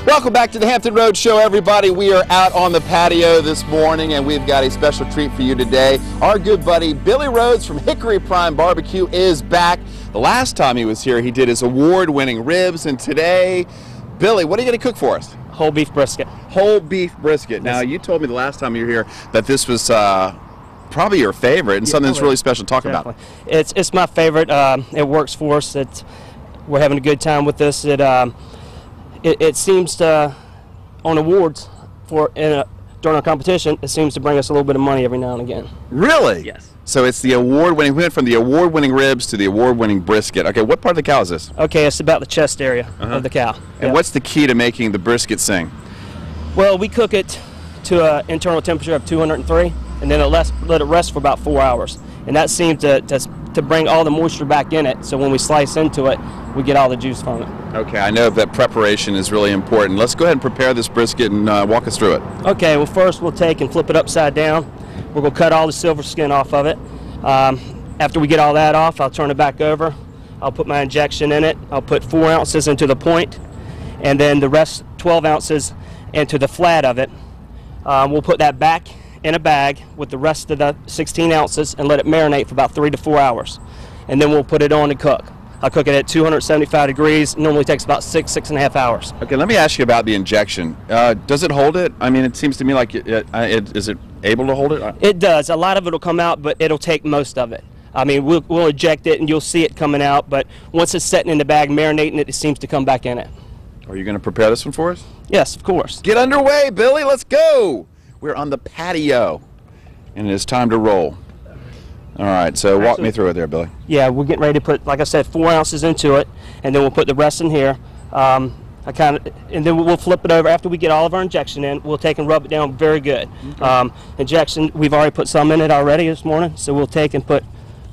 Welcome back to the Hampton Road Show, everybody. We are out on the patio this morning, and we've got a special treat for you today. Our good buddy Billy Rhodes from Hickory Prime Barbecue is back. The last time he was here, he did his award-winning ribs, and today, Billy, what are you going to cook for us? Whole beef brisket. Whole beef brisket. Now, you told me the last time you were here that this was probably your favorite and something that's really special. Talk about it. It's my favorite. It works for us. We're having a good time with this. It seems to, on awards during our competition, it seems to bring us a little bit of money every now and again. Really? Yes. So it's the award-winning. We went from the award-winning ribs to the award-winning brisket. Okay, what part of the cow is this? Okay, it's about the chest area of the cow. And what's the key to making the brisket sing? Well, we cook it to an internal temperature of 203, and then let it rest for about 4 hours. And that seems to bring all the moisture back in it, so when we slice into it, we get all the juice from it. Okay, I know that preparation is really important. Let's go ahead and prepare this brisket and walk us through it. Okay, well, first we'll take and flip it upside down. We're going to cut all the silver skin off of it. After we get all that off, I'll turn it back over. I'll put my injection in it. I'll put 4 ounces into the point, and then the rest 12 ounces into the flat of it. We'll put that back in a bag with the rest of the 16 ounces and let it marinate for about 3 to 4 hours. And then we'll put it on to cook. I'll cook it at 275 degrees. Normally takes about 6.5 hours. Okay, let me ask you about the injection. Does it hold it? I mean, it seems to me like is it able to hold it? It does. A lot of it will come out, but it'll take most of it. I mean, we'll eject it and you'll see it coming out, but once it's setting in the bag, marinating it, it seems to come back in it. Are you going to prepare this one for us? Yes, of course. Get underway, Billy. Let's go. We're on the patio, and it is time to roll. All right, so walk me through it there, Billy. Yeah, we're getting ready to put, like I said, 4 ounces into it, and then we'll put the rest in here. And then we'll flip it over. After we get all of our injection in, we'll take and rub it down very good. Okay. Injection, we've already put some in it already this morning, so we'll take and put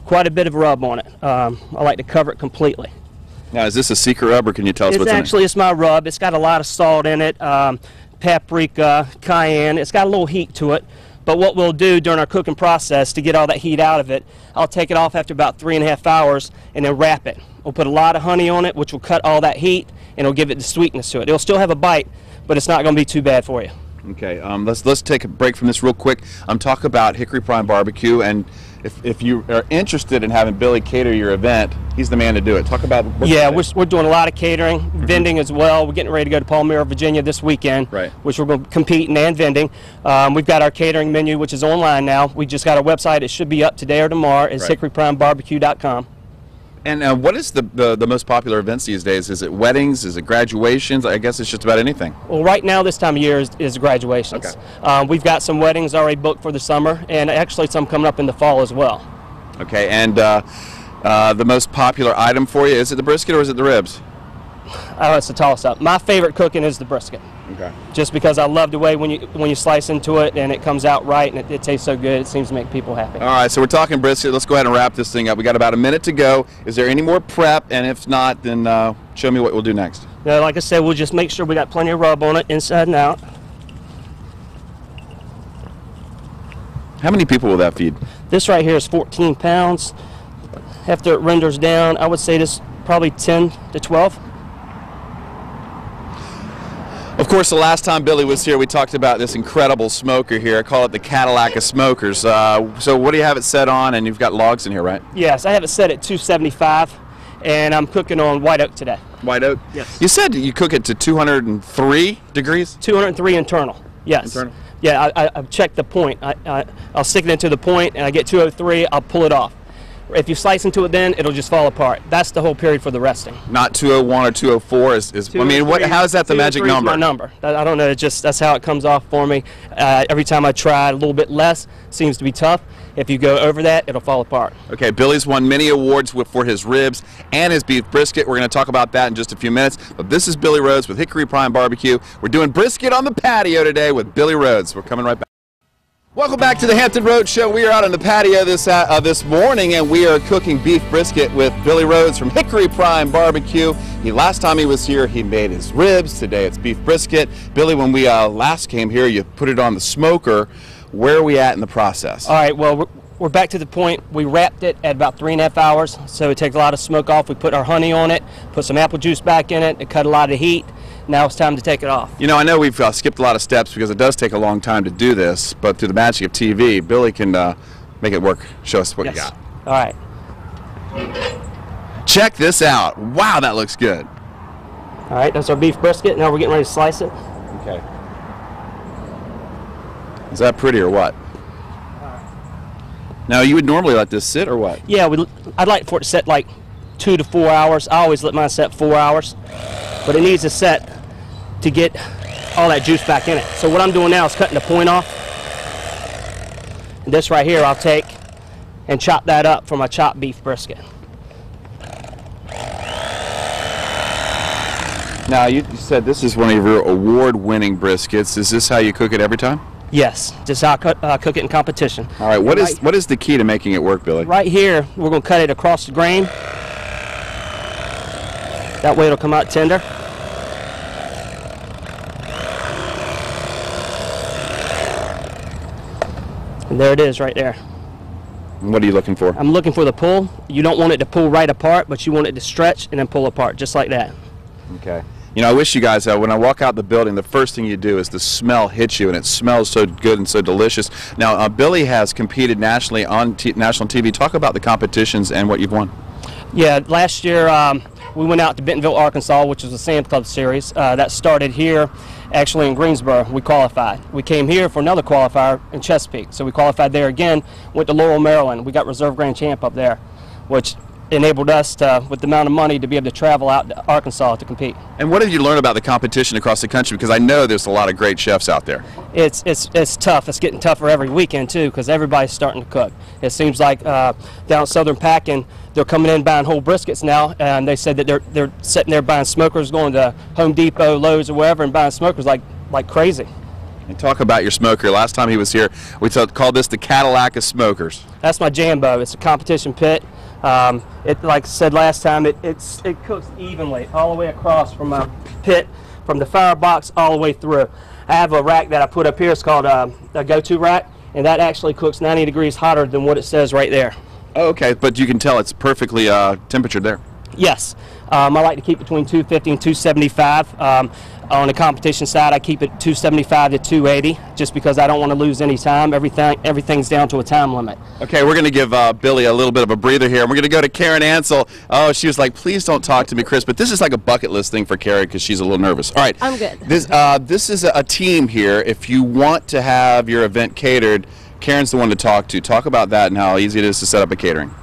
quite a bit of rub on it. I like to cover it completely. Now, is this a secret rub, or can you tell us what's in it? It's my rub. It's got a lot of salt in it, paprika, cayenne. It's got a little heat to it. But what we'll do during our cooking process to get all that heat out of it, I'll take it off after about 3.5 hours and then wrap it. We'll put a lot of honey on it, which will cut all that heat and it'll give it the sweetness to it. It'll still have a bite, but it's not going to be too bad for you. Okay, let's take a break from this real quick. Talk about Hickory Prime Barbecue, and if you are interested in having Billy cater your event, he's the man to do it. Talk about we're doing a lot of catering, vending as well. We're getting ready to go to Palmyra, Virginia this weekend, which we're going to compete in and vending. We've got our catering menu, which is online now. We just got our website. It should be up today or tomorrow. It's hickoryprimebarbecue.com. And what is the most popular events these days? Is it weddings? Is it graduations? I guess it's just about anything. Well, right now this time of year is graduations. Okay. We've got some weddings already booked for the summer, and actually some coming up in the fall as well. Okay, and the most popular item for you, is it the brisket or is it the ribs? Oh, it's a toss-up. My favorite cooking is the brisket. Okay. Just because I love the way when you slice into it and it comes out right and it tastes so good, it seems to make people happy. All right, so we're talking brisket. Let's go ahead and wrap this thing up. We got about a minute to go. Is there any more prep? And if not, then show me what we'll do next. Yeah, like I said, we'll just make sure we got plenty of rub on it inside and out. How many people will that feed? This right here is 14 pounds. After it renders down, I would say this probably 10 to 12. Of course, the last time Billy was here, we talked about this incredible smoker here. I call it the Cadillac of smokers. So what do you have it set on? And you've got logs in here, right? Yes, I have it set at 275, and I'm cooking on white oak today. White oak? Yes. You said you cook it to 203 degrees? 203 internal, yes. Internal? Yeah, I've checked the point. I'll stick it into the point, and I get 203, I'll pull it off. If you slice into it then, it'll just fall apart. That's the whole period for the resting. Not 201 or 204 is I mean, how is that the magic number? Is my number. I don't know, that's how it comes off for me. Every time I try a little bit less, seems to be tough. If you go over that, it'll fall apart. Okay, Billy's won many awards for his ribs and his beef brisket. We're going to talk about that in just a few minutes. But this is Billy Rhodes with Hickory Prime Barbecue. We're doing brisket on the patio today with Billy Rhodes. We're coming right back. Welcome back to the Hampton Road Show. We are out on the patio this morning, and we are cooking beef brisket with Billy Rhodes from Hickory Prime Barbecue. Last time he was here, he made his ribs. Today it's beef brisket. Billy, when we last came here, you put it on the smoker. Where are we at in the process? All right, well, we're back to the point. We wrapped it at about 3.5 hours, so it takes a lot of smoke off. We put our honey on it, put some apple juice back in it, it cut a lot of heat. Now it's time to take it off. You know, I know we've skipped a lot of steps because it does take a long time to do this, but through the magic of TV, Billy can make it work. Show us what you got. All right. Check this out. Wow, that looks good. All right, that's our beef brisket. Now we're getting ready to slice it. Okay. Is that pretty or what? Now, you would normally let this sit or what? Yeah, I'd like for it to set like 2 to 4 hours. I always let mine set 4 hours, but it needs to set to get all that juice back in it. So what I'm doing now is cutting the point off. And this right here I'll take and chop that up for my chopped beef brisket. Now, you said this is one of your award-winning briskets. Is this how you cook it every time? Yes, just how I cook it in competition. All right, what is the key to making it work, Billy? Right here, we're going to cut it across the grain. That way it'll come out tender. And there it is right there. And what are you looking for? I'm looking for the pull. You don't want it to pull right apart, but you want it to stretch and then pull apart, just like that. Okay. You know, I wish you guys, when I walk out the building, the first thing you do is the smell hits you, and it smells so good and so delicious. Now, Billy has competed nationally on national TV. Talk about the competitions and what you've won. Yeah, last year we went out to Bentonville, Arkansas, which was the Sam's Club Series. That started here, actually in Greensboro. We qualified. We came here for another qualifier in Chesapeake, so we qualified there again. Went to Laurel, Maryland. We got reserve grand champ up there, which enabled us to, with the amount of money, to be able to travel out to Arkansas to compete. And what have you learned about the competition across the country? Because I know there's a lot of great chefs out there. It's tough. It's getting tougher every weekend too, because everybody's starting to cook. It seems like down at Southern Packing, they're coming in buying whole briskets now, and they said that they're sitting there buying smokers, going to Home Depot, Lowe's, or wherever, and buying smokers like crazy. And talk about your smoker. Last time he was here, we called this the Cadillac of smokers. That's my Jambo. It's a competition pit. Like I said last time, it cooks evenly all the way across from my pit, from the firebox all the way through. I have a rack that I put up here. It's called a go-to rack, and that actually cooks 90 degrees hotter than what it says right there. Oh, okay, but you can tell it's perfectly temperatured there. Yes. I like to keep between 250 and 275. On the competition side, I keep it 275 to 280, just because I don't want to lose any time. Everything's down to a time limit. Okay, we're going to give Billy a little bit of a breather here. We're going to go to Karen Ansel. Oh, she was like, please don't talk to me, Chris. But this is like a bucket list thing for Karen because she's a little nervous. All right. I'm good. This is a team here. If you want to have your event catered, Karen's the one to talk to. Talk about that and how easy it is to set up a catering.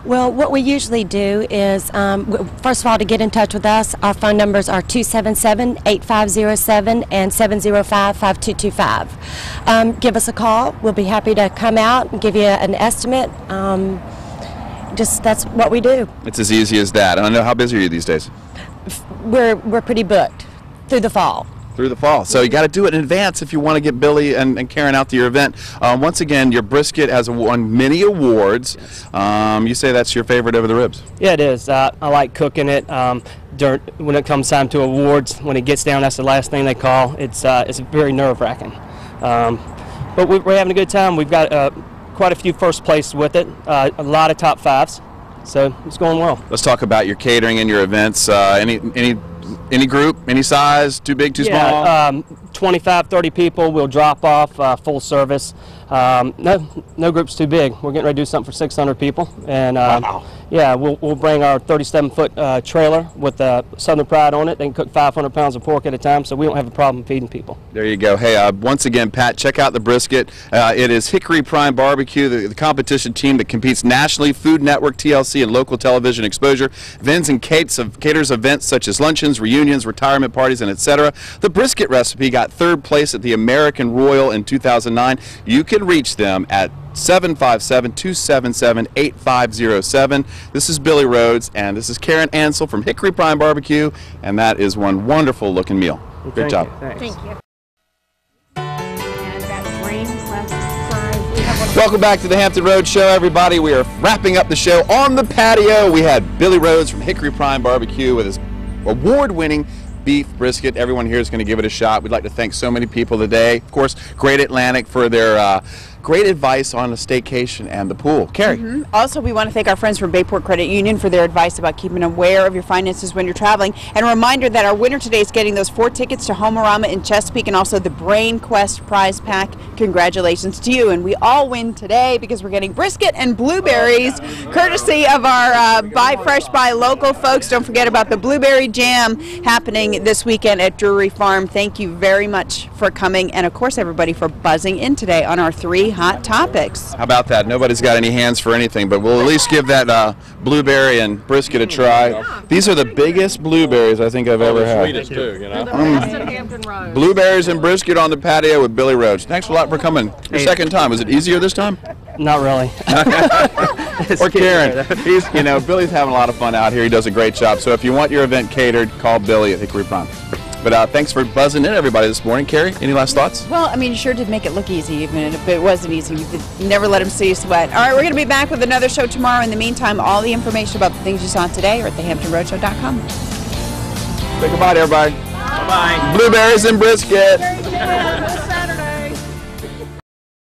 Well, what we usually do is, first of all, to get in touch with us, our phone numbers are 277-8507 and 705-5225. Give us a call. We'll be happy to come out and give you an estimate. That's what we do. It's as easy as that. And I know, how busy are you these days? We're pretty booked through the fall. Through the fall. So you got to do it in advance if you want to get Billy and Karen out to your event. Once again, your brisket has won many awards. Yes. You say that's your favorite over the ribs? Yeah, it is. I like cooking it. When it comes time to awards, when it gets down, that's the last thing they call. It's very nerve-wracking. But we're having a good time. We've got quite a few first place with it, a lot of top fives. So it's going well. Let's talk about your catering and your events. Any group, any size, too big, too small? 25, 30 people. We'll drop off full service. No group's too big. We're getting ready to do something for 600 people, and wow. Yeah, we'll bring our 37-foot trailer with Southern Pride on it. They can cook 500 pounds of pork at a time, so we don't have a problem feeding people. There you go. Hey, once again, Pat, check out the brisket. It is Hickory Prime Barbecue, the competition team that competes nationally, Food Network, TLC, and local television exposure. Vins and caters events such as luncheons, reunions, retirement parties, and etc. The brisket recipe got 3rd place at the American Royal in 2009. You can reach them at 757-277-8507. This is Billy Rhodes, and this is Karen Ansel from Hickory Prime Barbecue, and that is one wonderful looking meal. Great job. Thank you. Welcome back to the Hampton Roads Show, everybody. We are wrapping up the show on the patio. We had Billy Rhodes from Hickory Prime Barbecue with his award-winning beef brisket. Everyone here is going to give it a shot. We'd like to thank so many people today. Of course, Great Atlantic for their great advice on a staycation and the pool. Carrie. Also, we want to thank our friends from Bayport Credit Union for their advice about keeping aware of your finances when you're traveling. And a reminder that our winner today is getting those 4 tickets to Homerama in Chesapeake and also the Brain Quest prize pack. Congratulations to you. And we all win today because we're getting brisket and blueberries, courtesy of our Buy Fresh, Buy Local folks. Don't forget about the blueberry jam happening this weekend at Drury Farm. Thank you very much for coming, and of course everybody for buzzing in today on our 3 hot topics. How about that? Nobody's got any hands for anything, but we'll at least give that blueberry and brisket a try. These are the biggest blueberries I think I've ever had. Sweetest too, you know. Blueberries and brisket on the patio with Billy Rhodes. Thanks a lot for coming. Your second time. Was it easier this time? Not really. Or Karen. Billy's having a lot of fun out here. He does a great job. So if you want your event catered, call Billy at Hickory Prime. But thanks for buzzing in, everybody, this morning. Carrie, any last thoughts? Well, I mean, you sure did make it look easy, even if it wasn't easy. You never let him see you sweat. All right, we're going to be back with another show tomorrow. In the meantime, all the information about the things you saw today are at thehamptonroadshow.com. Say goodbye to everybody. Bye-bye. Blueberries and brisket.